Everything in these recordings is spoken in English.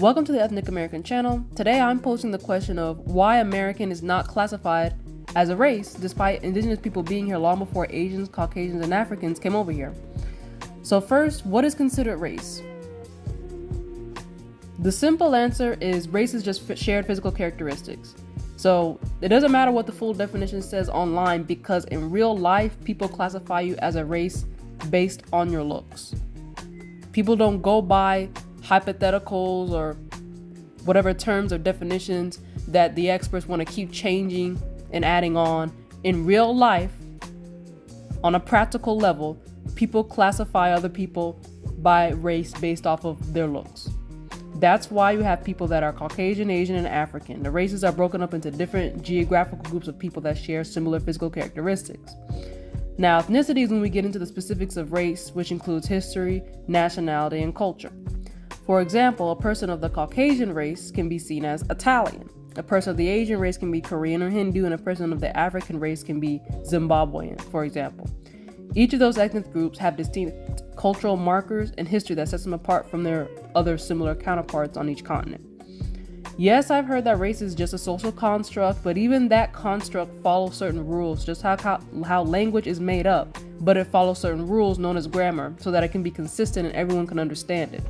Welcome to the Ethnic American channel. Today I'm posing the question of why American is not classified as a race despite indigenous people being here long before Asians, Caucasians, and Africans came over here. So first, what is considered race? The simple answer is race is just shared physical characteristics. So it doesn't matter what the full definition says online, because in real life, people classify you as a race based on your looks. People don't go by hypotheticals or whatever terms or definitions that the experts want to keep changing and adding on. In real life, on a practical level, people classify other people by race based off of their looks. That's why you have people that are Caucasian, Asian, and African. The races are broken up into different geographical groups of people that share similar physical characteristics. Now, ethnicity is when we get into the specifics of race, which includes history, nationality, and culture. For example, a person of the Caucasian race can be seen as Italian. A person of the Asian race can be Korean or Hindu, and a person of the African race can be Zimbabwean, for example. Each of those ethnic groups have distinct cultural markers and history that sets them apart from their other similar counterparts on each continent. Yes, I've heard that race is just a social construct, but even that construct follows certain rules, just how language is made up, but it follows certain rules known as grammar so that it can be consistent and everyone can understand it.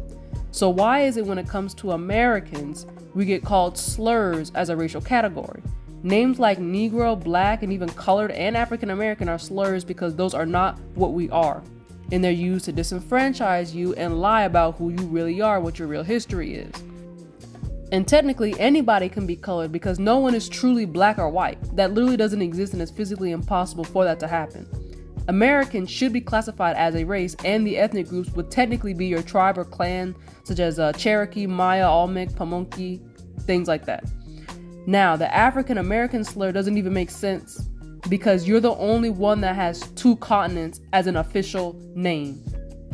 So why is it when it comes to Americans, we get called slurs as a racial category? Names like Negro, Black, and even colored and African American are slurs because those are not what we are. And they're used to disenfranchise you and lie about who you really are, what your real history is. And technically, anybody can be colored because no one is truly black or white. That literally doesn't exist, and it's physically impossible for that to happen. Americans should be classified as a race, and the ethnic groups would technically be your tribe or clan, such as Cherokee, Maya, Olmec, Pamunkey, things like that. Now, the African American slur doesn't even make sense because you're the only one that has two continents as an official name.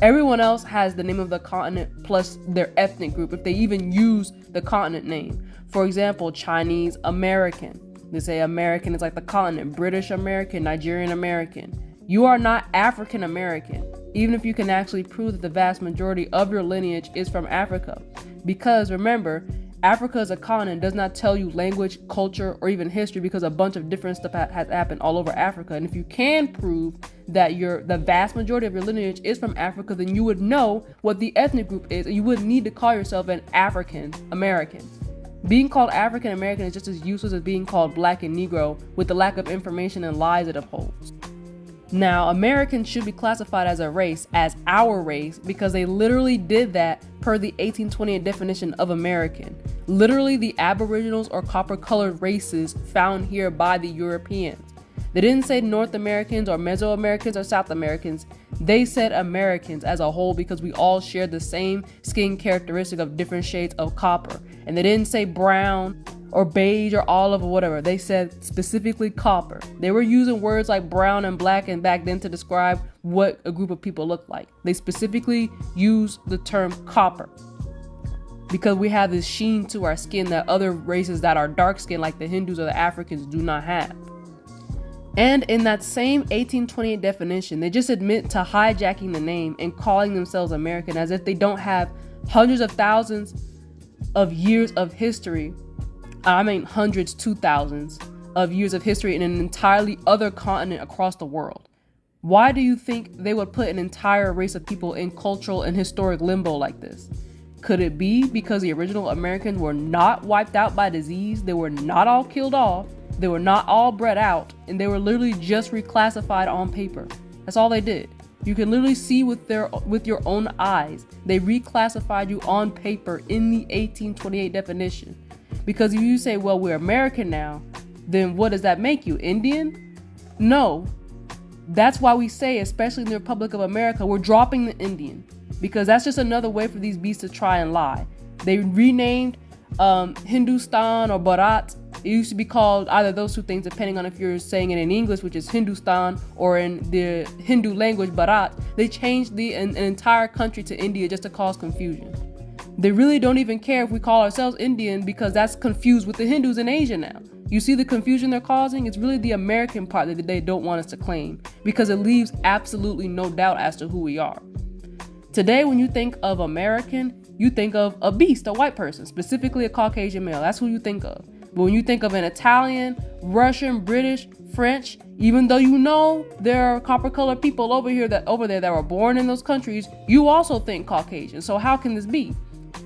Everyone else has the name of the continent plus their ethnic group, if they even use the continent name. For example, Chinese American. They say American is like the continent. British American, Nigerian American. You are not African American, even if you can actually prove that the vast majority of your lineage is from Africa. Because remember, Africa as a continent does not tell you language, culture, or even history, because a bunch of different stuff has happened all over Africa. And if you can prove that the vast majority of your lineage is from Africa, then you would know what the ethnic group is, and you wouldn't need to call yourself an African American. Being called African American is just as useless as being called Black and Negro, with the lack of information and lies it upholds. Now, Americans should be classified as a race, as our race, because they literally did that per the 1828 definition of American. Literally the Aboriginals or copper-colored races found here by the Europeans. They didn't say North Americans or Mesoamericans or South Americans. They said Americans as a whole because we all share the same skin characteristic of different shades of copper. And they didn't say brown or beige or olive or whatever. They said specifically copper. They were using words like brown and black and back then to describe what a group of people looked like. They specifically used the term copper because we have this sheen to our skin that other races that are dark skinned like the Hindus or the Africans do not have. And in that same 1828 definition, they just admit to hijacking the name and calling themselves American as if they don't have hundreds of thousands of years of history. Hundreds to thousands of years of history in an entirely other continent across the world. Why do you think they would put an entire race of people in cultural and historic limbo like this? Could it be because the original Americans were not wiped out by disease? They were not all killed off. They were not all bred out, and they were literally just reclassified on paper. That's all they did. You can literally see with your own eyes. They reclassified you on paper in the 1828 definition. Because if you say, well, we're American now, then what does that make you? Indian? No. That's why we say, especially in the Republic of America, we're dropping the Indian. Because that's just another way for these beasts to try and lie. They renamed Hindustan or Bharat. It used to be called either those two things, depending on if you're saying it in English, which is Hindustan, or in the Hindu language, Bharat. They changed an entire country to India just to cause confusion. They really don't even care if we call ourselves Indian because that's confused with the Hindus in Asia now. You see the confusion they're causing? It's really the American part that they don't want us to claim because it leaves absolutely no doubt as to who we are. Today, when you think of American, you think of a beast, a white person, specifically a Caucasian male. That's who you think of. But when you think of an Italian, Russian, British, French, even though you know there are copper-colored people over there that were born in those countries, you also think Caucasian. So how can this be?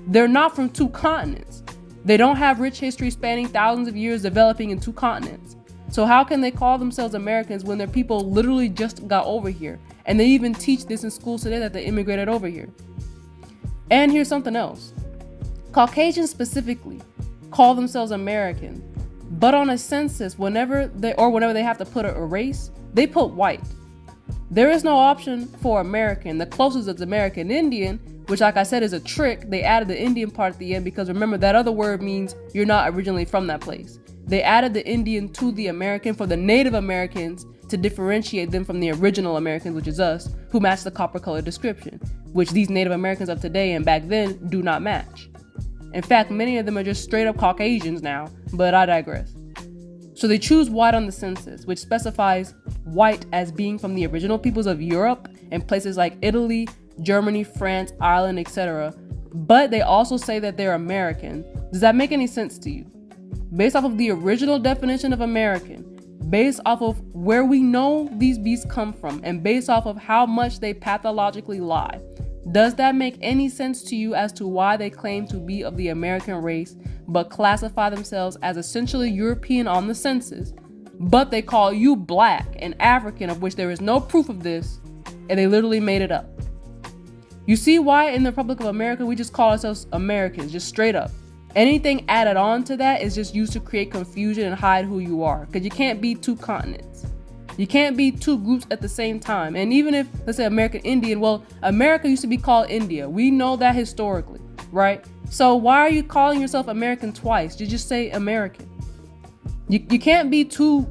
They're not from two continents. They don't have rich history spanning thousands of years developing in two continents. So how can they call themselves Americans when their people literally just got over here? And they even teach this in schools today that they immigrated over here. And here's something else. Caucasians specifically call themselves American, but on a census, whenever they have to put a race, they put white. There is no option for American. The closest is American Indian, which, like I said, is a trick. They added the Indian part at the end because remember, that other word means you're not originally from that place. They added the Indian to the American for the Native Americans to differentiate them from the original Americans, which is us, who match the copper color description, which these Native Americans of today and back then do not match. In fact, many of them are just straight up Caucasians now, but I digress. So they choose white on the census, which specifies white as being from the original peoples of Europe and places like Italy, Germany, France, Ireland, etc. But they also say that they're American. Does that make any sense to you? Based off of the original definition of American, based off of where we know these beasts come from, and based off of how much they pathologically lie, does that make any sense to you as to why they claim to be of the American race, but classify themselves as essentially European on the census, but they call you black and African, of which there is no proof of this, and they literally made it up? You see why in the Republic of America we just call ourselves Americans, just straight up. Anything added on to that is just used to create confusion and hide who you are, because you can't be two continents. You can't be two groups at the same time. And even if, let's say, American Indian, well, America used to be called India. We know that historically, right? So why are you calling yourself American twice? You just say American. You can't be two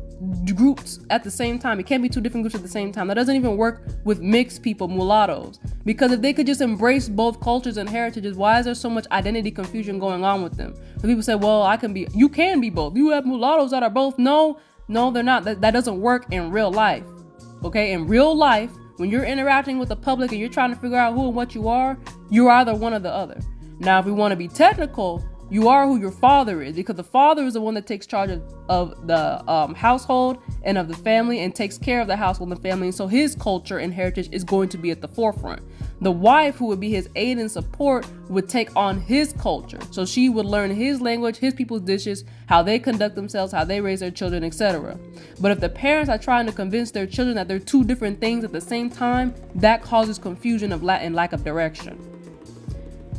groups at the same time. It can't be two different groups at the same time. That doesn't even work with mixed people, mulattoes. Because if they could just embrace both cultures and heritages, why is there so much identity confusion going on with them? So people say, well, you can be both. You have mulattoes that are both. No, they're not. That doesn't work in real life. Okay, in real life, when you're interacting with the public and you're trying to figure out who and what you're either one or the other. Now, if we want to be technical, you are who your father is, because the father is the one that takes charge of the household and of the family and takes care of the household and family. And so his culture and heritage is going to be at the forefront. The wife, who would be his aid and support, would take on his culture. So she would learn his language, his people's dishes, how they conduct themselves, how they raise their children, etc. But if the parents are trying to convince their children that they're two different things at the same time, that causes confusion and lack of direction.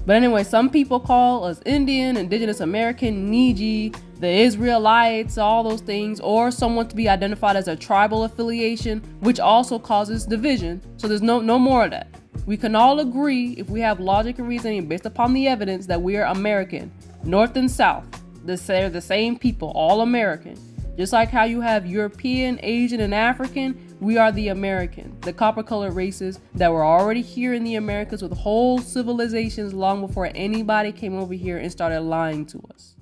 But anyway, some people call us Indian, Indigenous American, Niji, the Israelites, all those things, or someone to be identified as a tribal affiliation, which also causes division. So there's no more of that. We can all agree, if we have logic and reasoning based upon the evidence, that we are American, North and South. They're the same people, all American. Just like how you have European, Asian, and African, we are the American, the copper-colored races that were already here in the Americas with whole civilizations long before anybody came over here and started lying to us.